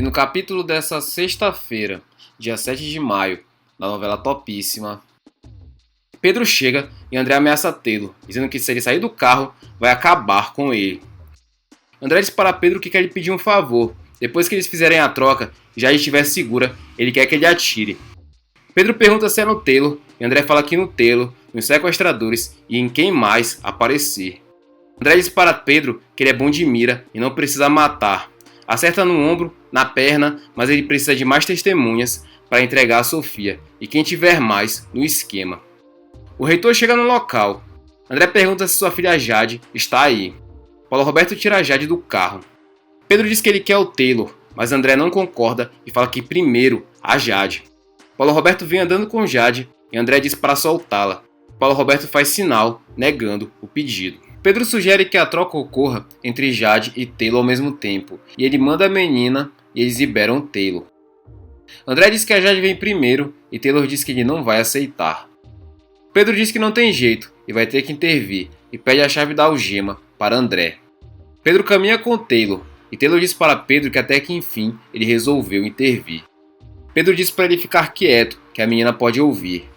E no capítulo dessa sexta-feira, dia 7 de maio, da novela Topíssima, Pedro chega e André ameaça tê-lo, dizendo que se ele sair do carro, vai acabar com ele. André diz para Pedro que quer lhe pedir um favor. Depois que eles fizerem a troca e já estiver segura, ele quer que ele atire. Pedro pergunta se é no Taylor e André fala que no Taylor, nos sequestradores e em quem mais aparecer. André diz para Pedro que ele é bom de mira e não precisa matar. Acerta no ombro, na perna, mas ele precisa de mais testemunhas para entregar a Sofia e quem tiver mais no esquema. O reitor chega no local. André pergunta se sua filha Jade está aí. Paulo Roberto tira a Jade do carro. Pedro diz que ele quer o Taylor, mas André não concorda e fala que primeiro a Jade. Paulo Roberto vem andando com Jade e André diz para soltá-la. Paulo Roberto faz sinal, negando o pedido. Pedro sugere que a troca ocorra entre Jade e Taylor ao mesmo tempo, e ele manda a menina e eles liberam o Taylor. André diz que a Jade vem primeiro e Taylor diz que ele não vai aceitar. Pedro diz que não tem jeito e vai ter que intervir e pede a chave da algema para André. Pedro caminha com Taylor e Taylor diz para Pedro que até que enfim ele resolveu intervir. Pedro diz para ele ficar quieto, que a menina pode ouvir.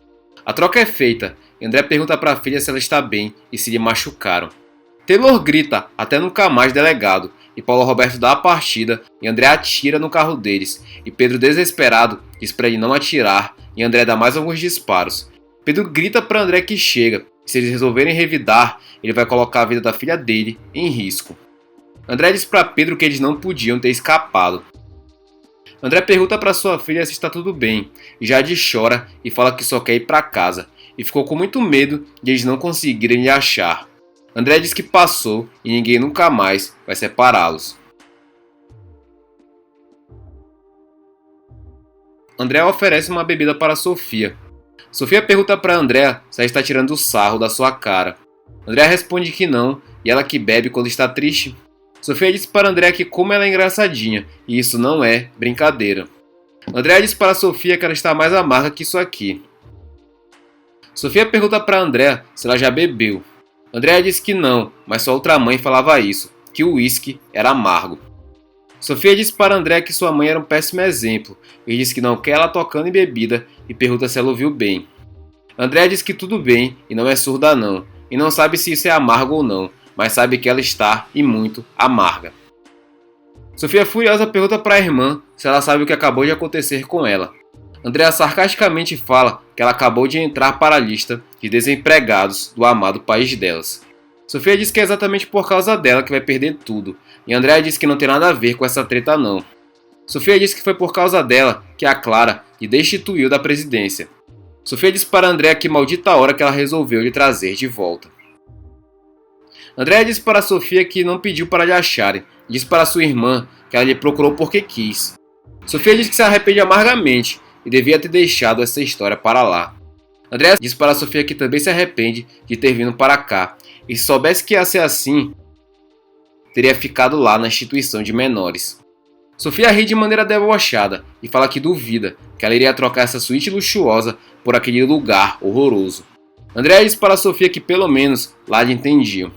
A troca é feita e André pergunta para a filha se ela está bem e se lhe machucaram. Taylor grita até nunca mais delegado e Paulo Roberto dá a partida e André atira no carro deles e Pedro desesperado diz para ele não atirar e André dá mais alguns disparos. Pedro grita para André que chega e se eles resolverem revidar ele vai colocar a vida da filha dele em risco. André diz para Pedro que eles não podiam ter escapado. André pergunta para sua filha se está tudo bem, e Jade chora e fala que só quer ir para casa, e ficou com muito medo de eles não conseguirem lhe achar. André diz que passou e ninguém nunca mais vai separá-los. André oferece uma bebida para Sofia. Sofia pergunta para André se ela está tirando o sarro da sua cara. André responde que não, e ela que bebe quando está triste. Sofia diz para André que como ela é engraçadinha, e isso não é brincadeira. André diz para Sofia que ela está mais amarga que isso aqui. Sofia pergunta para André se ela já bebeu. André diz que não, mas sua outra mãe falava isso, que o uísque era amargo. Sofia diz para André que sua mãe era um péssimo exemplo, e diz que não quer ela tocando em bebida e pergunta se ela ouviu bem. André diz que tudo bem e não é surda não, e não sabe se isso é amargo ou não, mas sabe que ela está, e muito, amarga. Sofia furiosa pergunta para a irmã se ela sabe o que acabou de acontecer com ela. Andrea sarcasticamente fala que ela acabou de entrar para a lista de desempregados do amado país delas. Sofia diz que é exatamente por causa dela que vai perder tudo, e Andrea diz que não tem nada a ver com essa treta não. Sofia diz que foi por causa dela que a Clara lhe destituiu da presidência. Sofia diz para Andrea que maldita hora que ela resolveu lhe trazer de volta. André diz para Sofia que não pediu para lhe acharem, diz para sua irmã que ela lhe procurou porque quis. Sofia diz que se arrepende amargamente e devia ter deixado essa história para lá. André diz para Sofia que também se arrepende de ter vindo para cá, e se soubesse que ia ser assim, teria ficado lá na instituição de menores. Sofia ri de maneira debochada e fala que duvida que ela iria trocar essa suíte luxuosa por aquele lugar horroroso. André diz para Sofia que pelo menos lá lhe entendiam.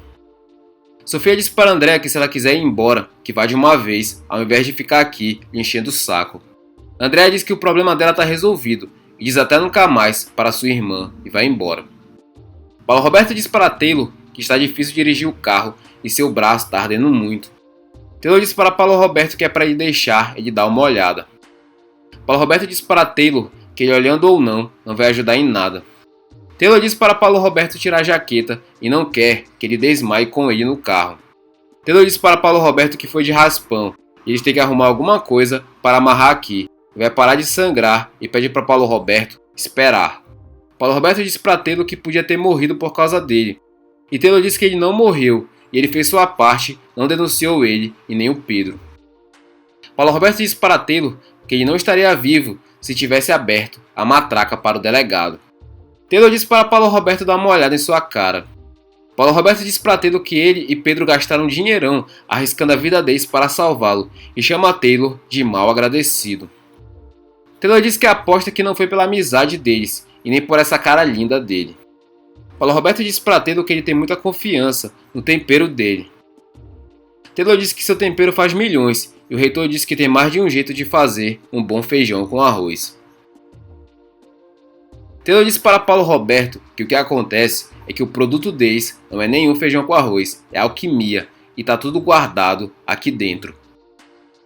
Sofia diz para André que se ela quiser ir embora, que vá de uma vez, ao invés de ficar aqui lhe enchendo o saco. André diz que o problema dela está resolvido, e diz até nunca mais para sua irmã, e vai embora. Paulo Roberto diz para Taylor que está difícil dirigir o carro e seu braço está ardendo muito. Taylor diz para Paulo Roberto que é para ele deixar ele dar uma olhada. Paulo Roberto diz para Taylor que ele olhando ou não vai ajudar em nada. Taylor diz para Paulo Roberto tirar a jaqueta e não quer que ele desmaie com ele no carro. Taylor diz para Paulo Roberto que foi de raspão e eles têm que arrumar alguma coisa para amarrar aqui. Vai parar de sangrar e pede para Paulo Roberto esperar. Paulo Roberto diz para Taylor que podia ter morrido por causa dele. E Taylor diz que ele não morreu e ele fez sua parte, não denunciou ele e nem o Pedro. Paulo Roberto diz para Taylor que ele não estaria vivo se tivesse aberto a matraca para o delegado. Taylor diz para Paulo Roberto dar uma olhada em sua cara. Paulo Roberto diz para Taylor que ele e Pedro gastaram um dinheirão arriscando a vida deles para salvá-lo e chama Taylor de mal agradecido. Taylor diz que aposta que não foi pela amizade deles e nem por essa cara linda dele. Paulo Roberto diz para Taylor que ele tem muita confiança no tempero dele. Taylor diz que seu tempero faz milhões e o reitor diz que tem mais de um jeito de fazer um bom feijão com arroz. Taylor diz para Paulo Roberto que o que acontece é que o produto deles não é nenhum feijão com arroz, é alquimia, e tá tudo guardado aqui dentro.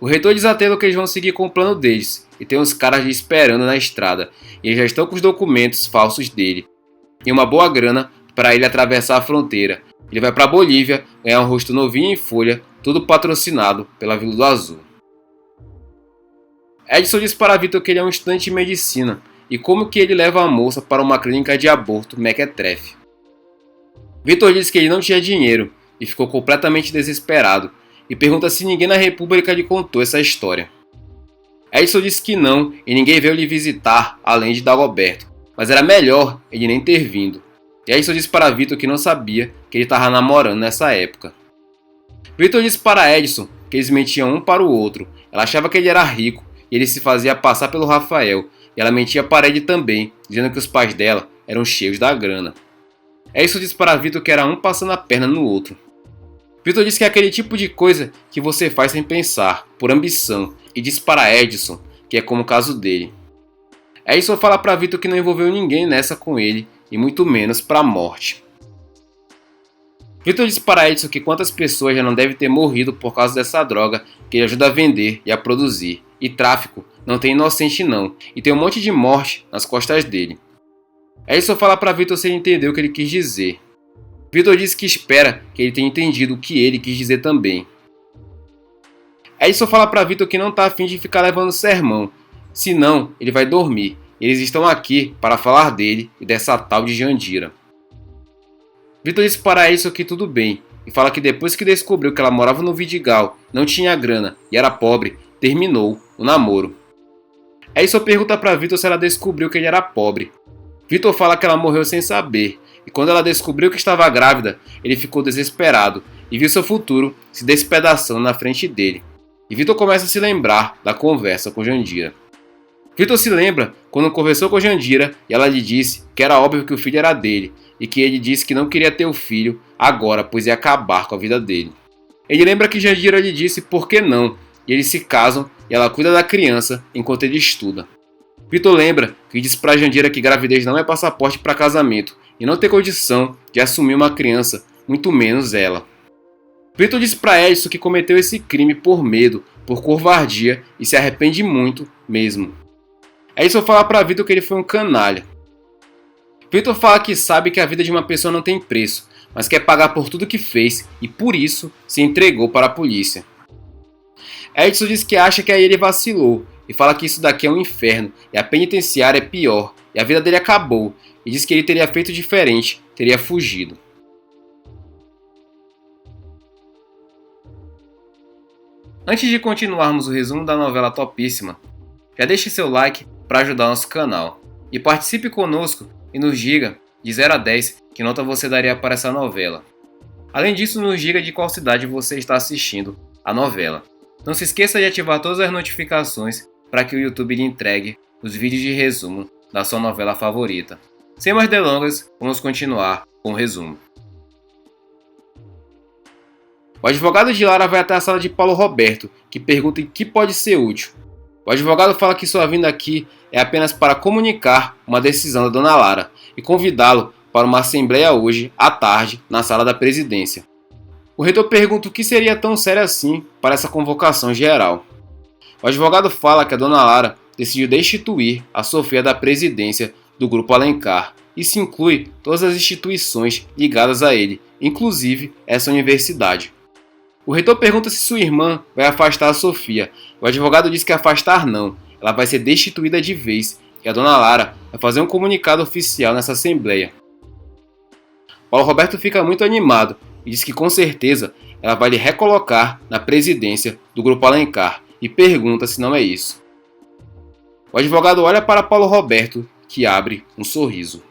O reitor diz a Taylor que eles vão seguir com o plano deles, e tem uns caras ali esperando na estrada, e eles já estão com os documentos falsos dele, e uma boa grana para ele atravessar a fronteira. Ele vai para Bolívia ganhar um rosto novinho em folha, tudo patrocinado pela Vila do Azul. Edson diz para Victor que ele é um estudante de medicina, e como que ele leva a moça para uma clínica de aborto mequetrefe. Victor diz que ele não tinha dinheiro, e ficou completamente desesperado, e pergunta se ninguém na República lhe contou essa história. Edson diz que não, e ninguém veio lhe visitar além de Dagoberto, mas era melhor ele nem ter vindo. E Edson diz para Victor que não sabia que ele estava namorando nessa época. Victor diz para Edson que eles mentiam um para o outro. Ela achava que ele era rico e ele se fazia passar pelo Rafael, e ela mentia para ele também, dizendo que os pais dela eram cheios da grana. Edson diz para Victor que era um passando a perna no outro. Victor diz que é aquele tipo de coisa que você faz sem pensar, por ambição, e diz para Edson que é como o caso dele. Edson fala para Victor que não envolveu ninguém nessa com ele, e muito menos para a morte. Victor diz para Edson que quantas pessoas já não devem ter morrido por causa dessa droga que ele ajuda a vender e a produzir, e tráfico não tem inocente não, e tem um monte de morte nas costas dele. Edson fala para Victor se ele entendeu o que ele quis dizer. Victor diz que espera que ele tenha entendido o que ele quis dizer também. Edson fala para Victor que não está afim de ficar levando sermão, senão ele vai dormir. Eles estão aqui para falar dele e dessa tal de Jandira. Victor diz para Edson que tudo bem, e fala que depois que descobriu que ela morava no Vidigal, não tinha grana e era pobre, terminou o namoro. Edson pergunta para Victor se ela descobriu que ele era pobre. Victor fala que ela morreu sem saber, e quando ela descobriu que estava grávida, ele ficou desesperado e viu seu futuro se despedaçando na frente dele. E Victor começa a se lembrar da conversa com Jandira. Victor se lembra quando conversou com Jandira e ela lhe disse que era óbvio que o filho era dele e que ele disse que não queria ter o filho agora, pois ia acabar com a vida dele. Ele lembra que Jandira lhe disse por que não, e eles se casam e ela cuida da criança enquanto ele estuda. Victor lembra que disse para Jandira que gravidez não é passaporte para casamento e não tem condição de assumir uma criança, muito menos ela. Victor diz para Edson que cometeu esse crime por medo, por covardia e se arrepende muito mesmo. Edson fala para Victor que ele foi um canalha. Victor fala que sabe que a vida de uma pessoa não tem preço, mas quer pagar por tudo que fez e por isso se entregou para a polícia. Edson diz que acha que aí ele vacilou e fala que isso daqui é um inferno e a penitenciária é pior e a vida dele acabou, e diz que ele teria feito diferente, teria fugido. Antes de continuarmos o resumo da novela Topíssima, já deixe seu like para ajudar nosso canal e participe conosco e nos diga de 0 a 10 que nota você daria para essa novela. Além disso, nos diga de qual cidade você está assistindo a novela. Não se esqueça de ativar todas as notificações para que o YouTube lhe entregue os vídeos de resumo da sua novela favorita. Sem mais delongas, vamos continuar com o resumo. O advogado de Lara vai até a sala de Paulo Roberto, que pergunta em que pode ser útil. O advogado fala que sua vinda aqui é apenas para comunicar uma decisão da dona Lara e convidá-lo para uma assembleia hoje à tarde na sala da presidência. O reitor pergunta o que seria tão sério assim para essa convocação geral. O advogado fala que a dona Lara decidiu destituir a Sofia da presidência do Grupo Alencar. Isso inclui todas as instituições ligadas a ele, inclusive essa universidade. O reitor pergunta se sua irmã vai afastar a Sofia. O advogado diz que afastar não, ela vai ser destituída de vez e a dona Lara vai fazer um comunicado oficial nessa assembleia. Paulo Roberto fica muito animado e diz que com certeza ela vai lhe recolocar na presidência do Grupo Alencar e pergunta se não é isso. O advogado olha para Paulo Roberto, que abre um sorriso.